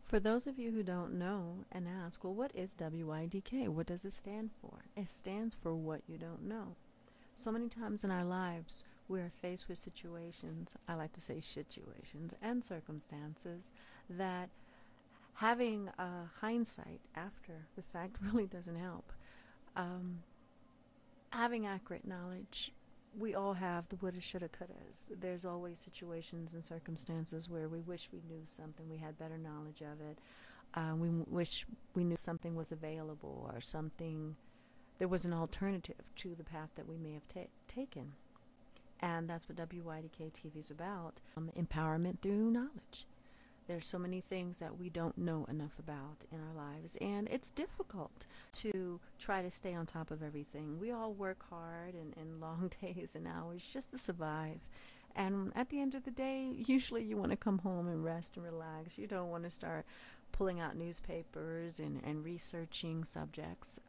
For those of you who don't know and ask, well, what is WYDK? What does it stand for? It stands for what you don't know. So many times in our lives, we are faced with situations, I like to say situations, and circumstances that having hindsight after the fact really doesn't help. Um, Having accurate knowledge, we all have the woulda, shoulda, couldas. There's always situations and circumstances where we wish we knew something, we had better knowledge of it. We wish we knew something was available or something, there was an alternative to the path that we may have taken. And that's what WYDK TV is about, empowerment through knowledge. There's so many things that we don't know enough about in our lives, and it's difficult to try to stay on top of everything. We all work hard and long days and hours just to survive. And at the end of the day, usually you want to come home and rest and relax. You don't want to start pulling out newspapers and researching subjects.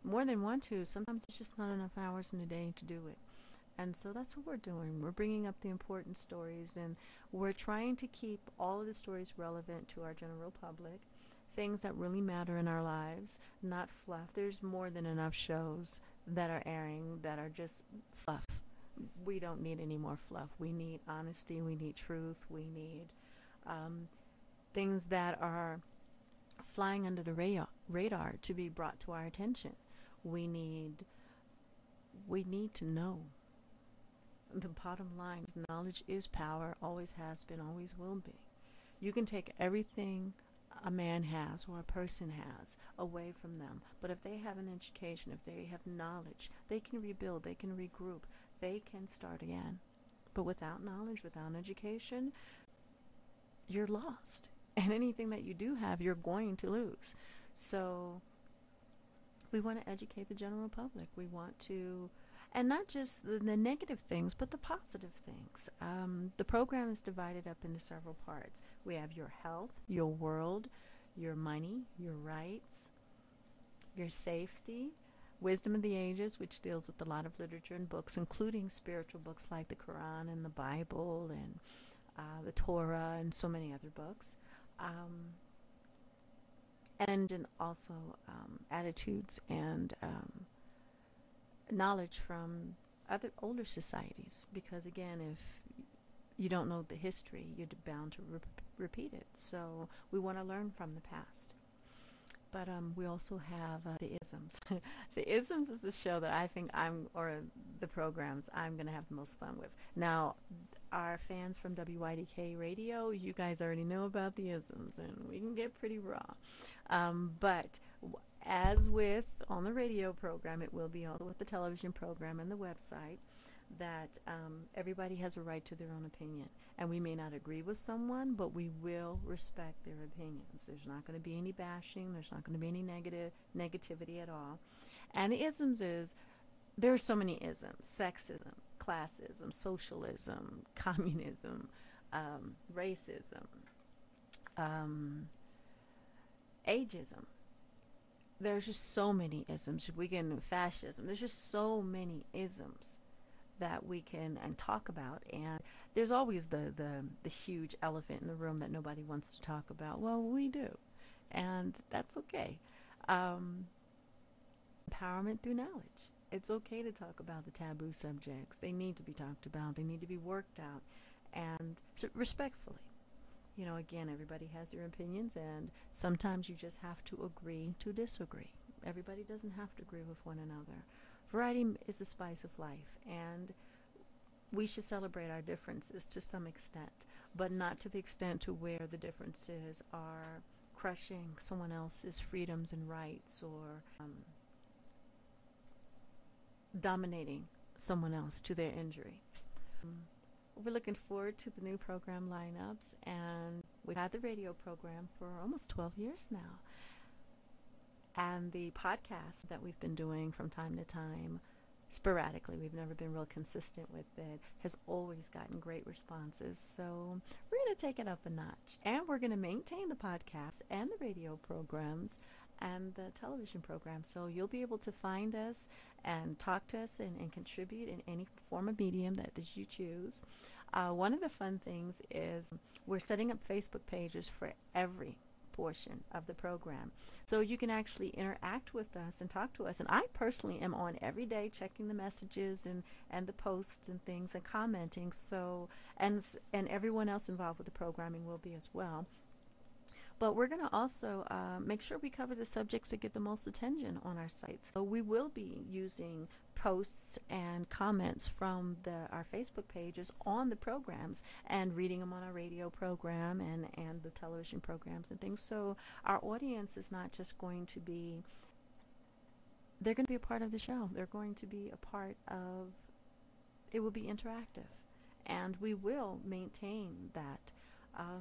More than want to. Sometimes it's just not enough hours in a day to do it. And so that's what we're doing. We're bringing up the important stories, and we're trying to keep all of the stories relevant to our general public, things that really matter in our lives, not fluff. There's more than enough shows that are airing that are just fluff. We don't need any more fluff. We need honesty. We need truth. We need um, things that are flying under the radar to be brought to our attention. We need to know. The bottom line is knowledge is power, always has been, always will be. You can take everything a man has or a person has away from them, but if they have an education, if they have knowledge, they can rebuild, they can regroup, they can start again. But without knowledge, without education, you're lost. And anything that you do have, you're going to lose. So we want to educate the general public. We want to, and not just the negative things, but the positive things. The program is divided up into several parts. We have your health, your world, your money, your rights, your safety, wisdom of the ages, which deals with a lot of literature and books, including spiritual books like the Quran and the Bible and the Torah and so many other books. And also attitudes and knowledge from other older societies, because again, if you don't know the history, you're bound to repeat it. So we want to learn from the past. But we also have the isms. The isms is the show that I think or the programs I'm going to have the most fun with. Now, our fans from WYDK Radio, you guys already know about the isms, and we can get pretty raw. But as with on the radio program, it will be also with the television program and the website, that everybody has a right to their own opinion. And we may not agree with someone, but we will respect their opinions. There's not going to be any bashing. There's not going to be any negativity at all. And the isms is, there are so many isms: sexism, classism, socialism, communism, racism, ageism. There's just so many isms. We get into fascism. There's just so many isms that we can and talk about. And there's always the huge elephant in the room that nobody wants to talk about. Well, we do, and that's okay. Empowerment through knowledge. It's okay to talk about the taboo subjects. They need to be talked about. They need to be worked out, and so respectfully. You know, again, everybody has their opinions, and sometimes you just have to agree to disagree. Everybody doesn't have to agree with one another. Variety is the spice of life, and we should celebrate our differences to some extent, but not to the extent to where the differences are crushing someone else's freedoms and rights, or dominating someone else to their injury. We're looking forward to the new program lineups, and we've had the radio program for almost 12 years now. And the podcast that we've been doing from time to time, sporadically, we've never been real consistent with it, has always gotten great responses. So we're going to take it up a notch, and we're going to maintain the podcast and the radio programs and the television program. So you'll be able to find us and talk to us and contribute in any form of medium that you choose. One of the fun things is we're setting up Facebook pages for every portion of the program. So you can actually interact with us and talk to us. And I personally am on every day checking the messages and the posts and things and commenting. So, and everyone else involved with the programming will be as well. But we're going to also make sure we cover the subjects that get the most attention on our sites. So we will be using posts and comments from our Facebook pages on the programs and reading them on our radio program and the television programs and things. So our audience is not just going to be, they're going to be a part of the show. They're going to be a part of, it will be interactive. And we will maintain that.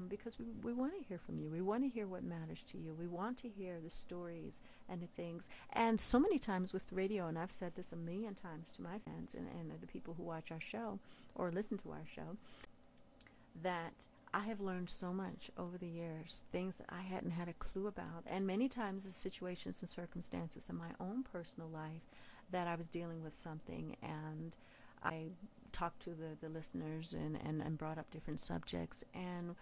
Because we want to hear from you. We want to hear what matters to you. We want to hear the stories and the things. And so many times with the radio, and I've said this a million times to my fans and the people who watch our show or listen to our show, that I have learned so much over the years, things that I hadn't had a clue about. And many times the situations and circumstances in my own personal life that I was dealing with something, and I talked to the listeners and brought up different subjects and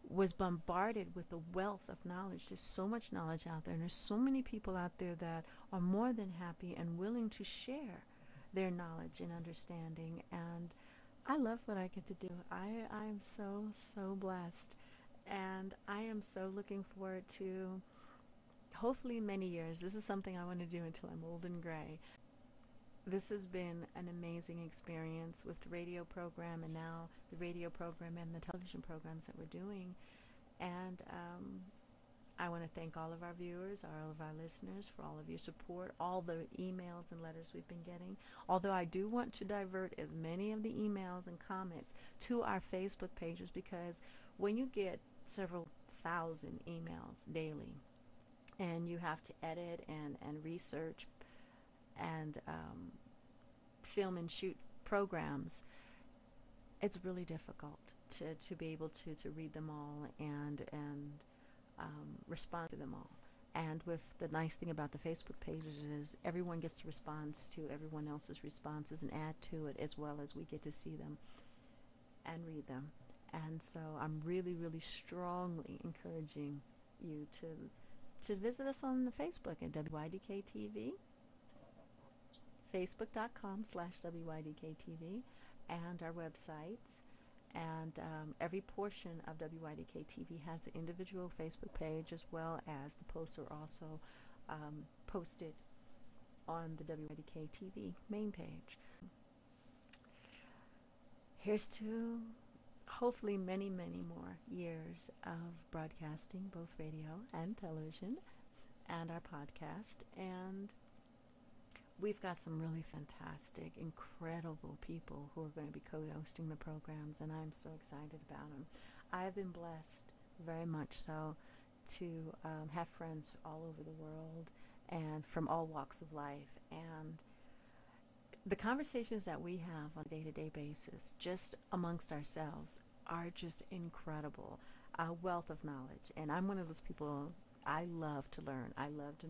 was bombarded with a wealth of knowledge. There's so much knowledge out there, and there's so many people out there that are more than happy and willing to share their knowledge and understanding. And I love what I get to do. I'm so blessed, and I am so looking forward to, hopefully, many years. This is something I want to do until I'm old and gray. This has been an amazing experience with the radio program, and now the radio program and the television programs that we're doing. And I want to thank all of our viewers, all of our listeners, for all of your support, all the emails and letters we've been getting. Although I do want to divert as many of the emails and comments to our Facebook pages, because when you get several thousand emails daily and you have to edit and research and film and shoot programs, it's really difficult to be able to read them all and respond to them all. And with the nice thing about the Facebook pages is everyone gets to respond to everyone else's responses and add to it, as well as we get to see them and read them. And so I'm really, really strongly encouraging you to visit us on the Facebook at WYDK TV, facebook.com/WYDK TV, and our websites. And every portion of WYDK TV has an individual Facebook page, as well as the posts are also posted on the WYDK TV main page. Here's to hopefully many, many more years of broadcasting, both radio and television, and our podcast. And we've got some really fantastic, incredible people who are going to be co-hosting the programs, and I'm so excited about them. I've been blessed, very much so, to have friends all over the world and from all walks of life. And the conversations that we have on a day-to-day basis, just amongst ourselves, are just incredible. A wealth of knowledge. And I'm one of those people, I love to learn. I love to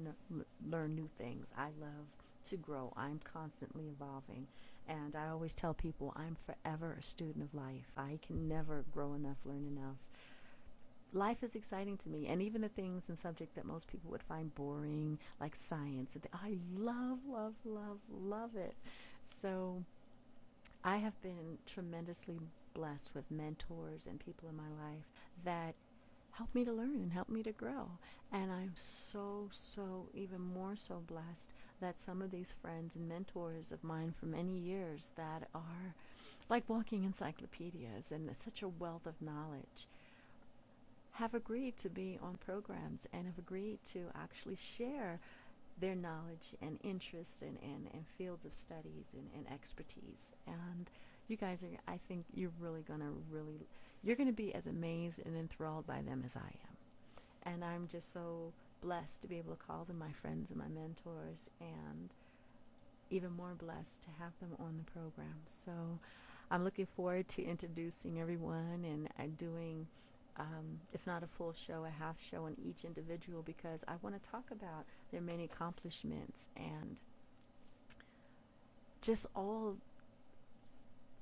learn new things. I love to grow. I'm constantly evolving, and I always tell people I'm forever a student of life. I can never grow enough, learn enough. Life is exciting to me, and even the things and subjects that most people would find boring, like science, I love it. So I have been tremendously blessed with mentors and people in my life that help me to learn and help me to grow. And I'm so even more so blessed that some of these friends and mentors of mine for many years that are like walking encyclopedias and such a wealth of knowledge have agreed to be on programs and have agreed to actually share their knowledge and interests and fields of studies and expertise. And you guys are, I think you're you're going to be as amazed and enthralled by them as I am. And I'm just so blessed to be able to call them my friends and my mentors, and even more blessed to have them on the program. So I'm looking forward to introducing everyone and doing, if not a full show, a half show on each individual, because I want to talk about their many accomplishments and just all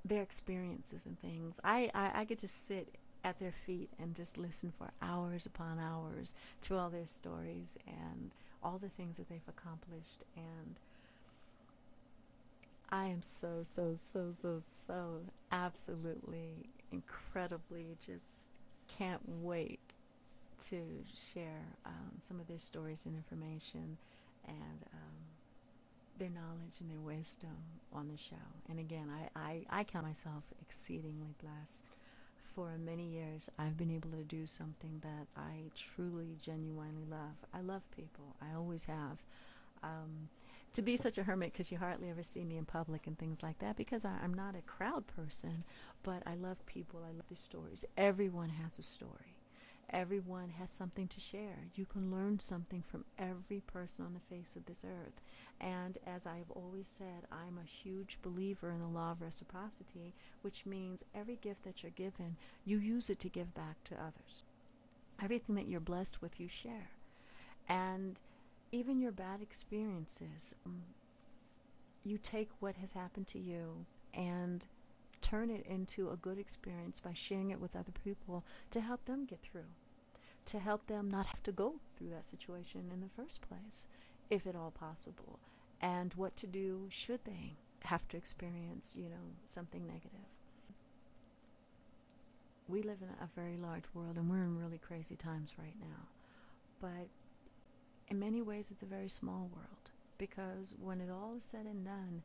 their experiences and things. I get to sit at their feet and just listen for hours upon hours to all their stories and all the things that they've accomplished. And I am so absolutely incredibly just can't wait to share some of their stories and information and their knowledge and their wisdom on the show. And again, I count myself exceedingly blessed. For many years, I've been able to do something that I truly, genuinely love. I love people. I always have. To be such a hermit, because you hardly ever see me in public and things like that, because I'm not a crowd person, but I love people. I love their stories. Everyone has a story. Everyone has something to share. You can learn something from every person on the face of this earth. And as I've always said, I'm a huge believer in the law of reciprocity, which means every gift that you're given, you use it to give back to others. Everything that you're blessed with, you share. And even your bad experiences, you take what has happened to you and turn it into a good experience by sharing it with other people to help them get through, to help them not have to go through that situation in the first place, if at all possible, and what to do should they have to experience, something negative. We live in a very large world, and we're in really crazy times right now, but in many ways it's a very small world, because when it all is said and done,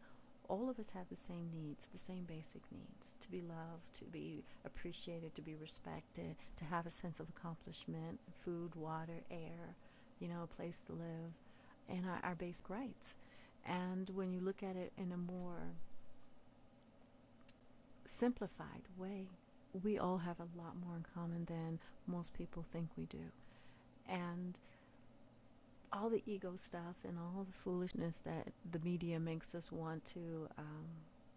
all of us have the same needs, the same basic needs: to be loved, to be appreciated, to be respected, to have a sense of accomplishment, food, water, air, a place to live, and our basic rights. And when you look at it in a more simplified way, we all have a lot more in common than most people think we do. And all the ego stuff and all the foolishness that the media makes us want to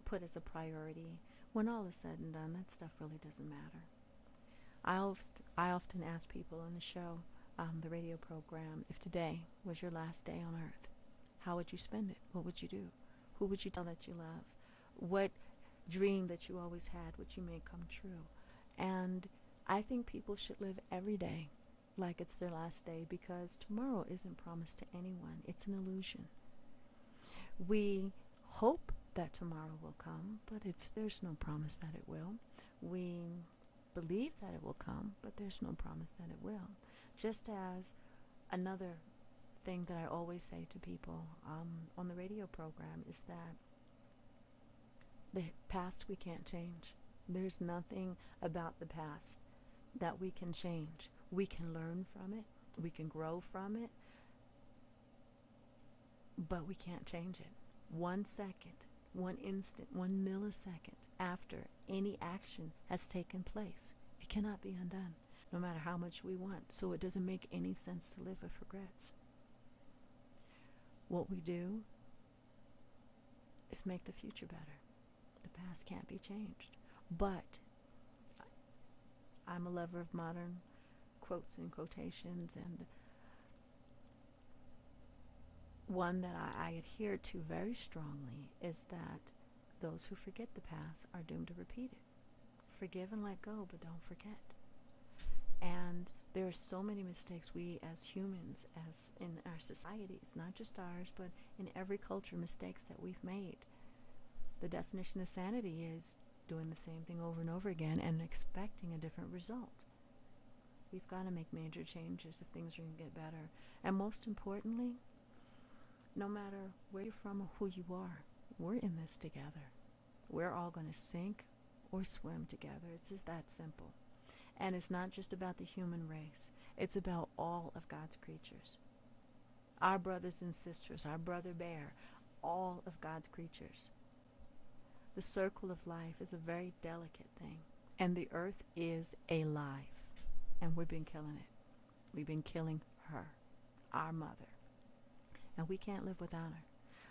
put as a priority, when all is said and done, that stuff really doesn't matter. I often ask people on the show, the radio program, if today was your last day on earth, how would you spend it? What would you do? Who would you tell that you love? What dream that you always had would you make come true? And I think people should live every day like it's their last day, because tomorrow isn't promised to anyone. It's an illusion. We hope that tomorrow will come, but there's no promise that it will. We believe that it will come, but there's no promise that it will. Just as another thing that I always say to people on the radio program is that the past we can't change. There's nothing about the past that we can change. We can learn from it, we can grow from it, but we can't change it. 1 second, 1 instant, 1 millisecond after any action has taken place, it cannot be undone, no matter how much we want. So it doesn't make any sense to live with regrets. What we do is make the future better. The past can't be changed. But I'm a lover of modern quotes and quotations, and one that I adhere to very strongly is that those who forget the past are doomed to repeat it. Forgive and let go, but don't forget. And there are so many mistakes we as humans, as in our societies, not just ours, but in every culture, mistakes that we've made. The definition of sanity is doing the same thing over and over again and expecting a different result. We've got to make major changes if things are going to get better. And most importantly, no matter where you're from or who you are, we're in this together. We're all going to sink or swim together. It's just that simple. And it's not just about the human race. It's about all of God's creatures. Our brothers and sisters, our brother bear, all of God's creatures. The circle of life is a very delicate thing. And the earth is alive. And we've been killing it. We've been killing her, our mother. And we can't live without her.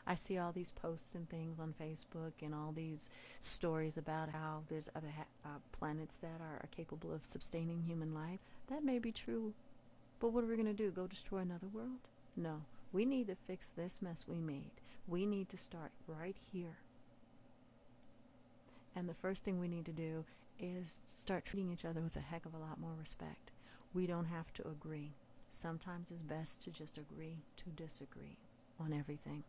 I see all these posts and things on Facebook and all these stories about how there's other planets that are capable of sustaining human life. That may be true, but what are we going to do? Go destroy another world? No. We need to fix this mess we made. We need to start right here. And the first thing we need to do is start treating each other with a heck of a lot more respect. We don't have to agree. Sometimes it's best to just agree to disagree on everything.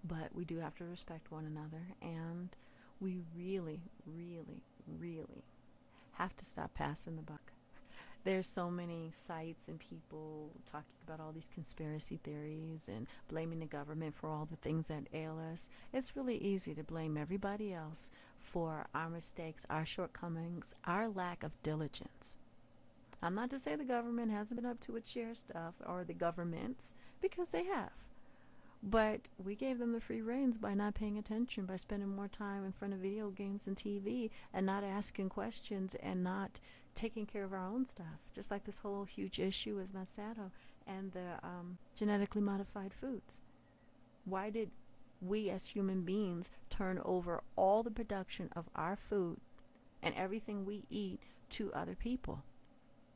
But we do have to respect one another, and we really, really, really have to stop passing the buck. There's so many sites and people talking about all these conspiracy theories and blaming the government for all the things that ail us. It's really easy to blame everybody else for our mistakes, our shortcomings, our lack of diligence. I'm not to say the government hasn't been up to its share stuff, or the governments, because they have. But we gave them the free reins by not paying attention, by spending more time in front of video games and TV, and not asking questions, and not taking care of our own stuff. Just like this whole huge issue with Monsanto and the genetically modified foods. Why did we as human beings turn over all the production of our food and everything we eat to other people?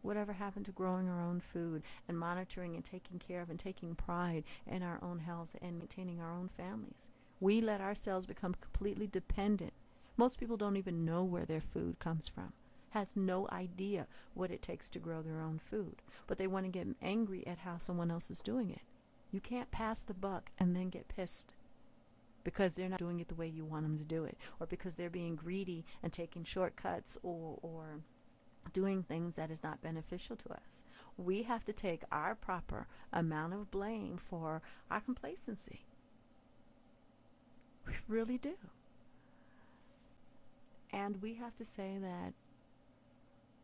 Whatever happened to growing our own food and monitoring and taking care of and taking pride in our own health and maintaining our own families? We let ourselves become completely dependent. Most people don't even know where their food comes from, has no idea what it takes to grow their own food, but they want to get angry at how someone else is doing it. You can't pass the buck and then get pissed because they're not doing it the way you want them to do it, or because they're being greedy and taking shortcuts, or doing things that is not beneficial to us. We have to take our proper amount of blame for our complacency. We really do. And we have to say that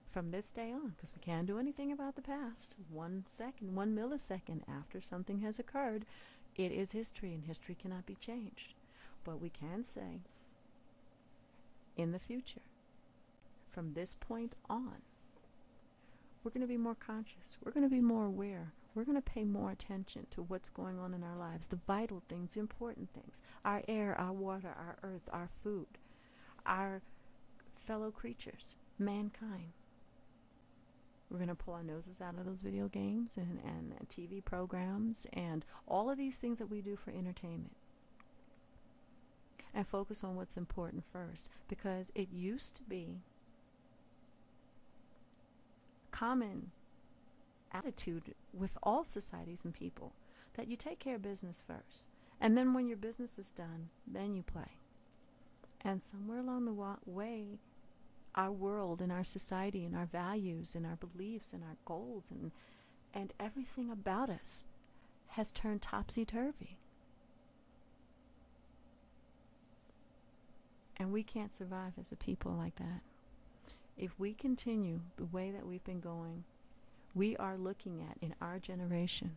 from this day on, because we can't do anything about the past, 1 second, 1 millisecond after something has occurred, it is history, and history cannot be changed. But we can say, in the future, from this point on, we're going to be more conscious. We're going to be more aware. We're going to pay more attention to what's going on in our lives, the vital things, the important things, our air, our water, our earth, our food, our fellow creatures, mankind. We're going to pull our noses out of those video games and TV programs and all of these things that we do for entertainment, and focus on what's important first, because it used to be common attitude with all societies and people that you take care of business first, and then when your business is done, then you play. And somewhere along the way, our world and our society and our values and our beliefs and our goals and everything about us has turned topsy-turvy. And we can't survive as a people like that. If we continue the way that we've been going, we are looking at, in our generation,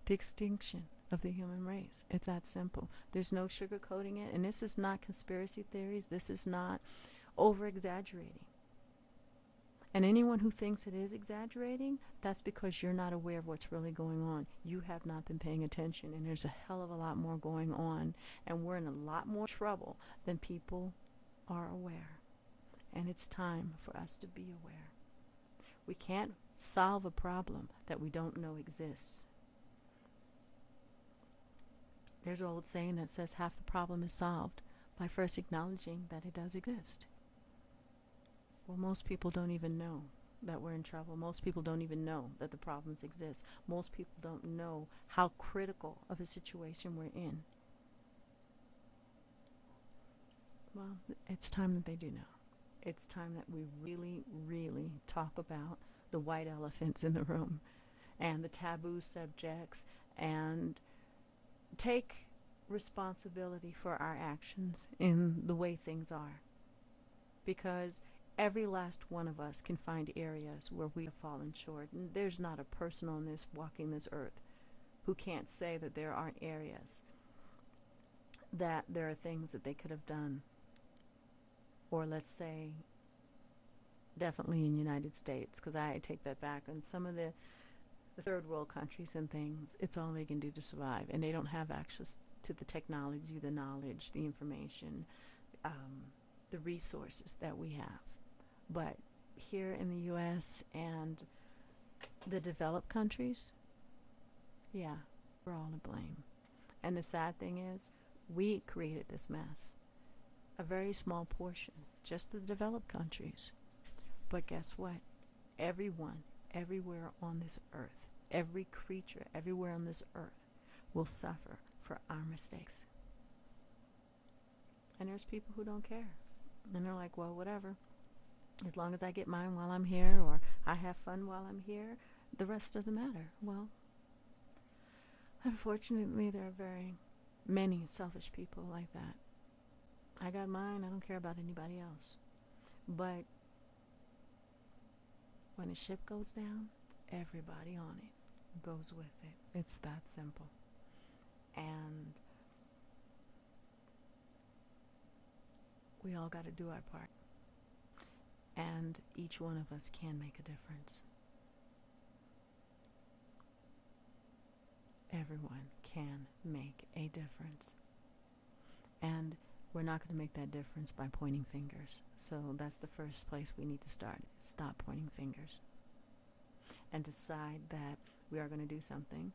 the extinction of the human race. It's that simple. There's no sugarcoating it. And this is not conspiracy theories. This is not over-exaggerating. And anyone who thinks it is exaggerating, that's because you're not aware of what's really going on. You have not been paying attention, and there's a hell of a lot more going on, and we're in a lot more trouble than people are aware. And it's time for us to be aware. We can't solve a problem that we don't know exists. There's an old saying that says half the problem is solved by first acknowledging that it does exist. Well, most people don't even know that we're in trouble. Most people don't even know that the problems exist. Most people don't know how critical of a situation we're in. Well, it's time that they do know. It's time that we really, really talk about the white elephants in the room and the taboo subjects, and take responsibility for our actions in the way things are. Because every last one of us can find areas where we have fallen short. And there's not a person on this walking this earth who can't say that there aren't areas that there are things that they could have done. Or let's say, definitely in the United States, because I take that back. And some of the third world countries and things, it's all they can do to survive. And they don't have access to the technology, the knowledge, the information, the resources that we have. But here in the U.S. and the developed countries, yeah, we're all to blame. And the sad thing is, we created this mess. A very small portion just the developed countries. But guess what? Everyone, everywhere on this earth, every creature, everywhere on this earth will suffer for our mistakes. And there's people who don't care. And they're like, well, whatever. As long as I get mine while I'm here, or I have fun while I'm here, the rest doesn't matter. Well, unfortunately, there are very many selfish people like that. I got mine. I don't care about anybody else. But when a ship goes down, everybody on it goes with it. It's that simple. And we all got to do our part. And each one of us can make a difference. Everyone can make a difference. And we're not going to make that difference by pointing fingers. So that's the first place we need to start. Stop pointing fingers. And decide that we are going to do something.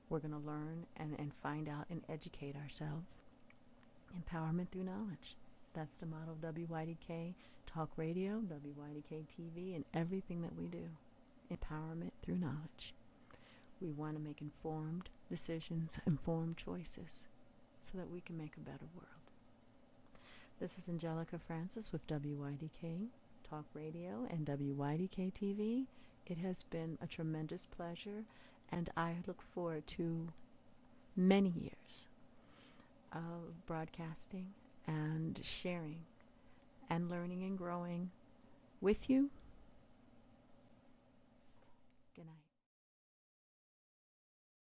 We're going to learn and find out and educate ourselves. Empowerment through knowledge. That's the motto of WYDK Talk Radio, WYDK TV, and everything that we do. Empowerment through knowledge. We want to make informed decisions, informed choices, so that we can make a better world. This is Angelica Francis with WYDK Talk Radio and WYDK TV. It has been a tremendous pleasure, and I look forward to many years of broadcasting and sharing and learning and growing with you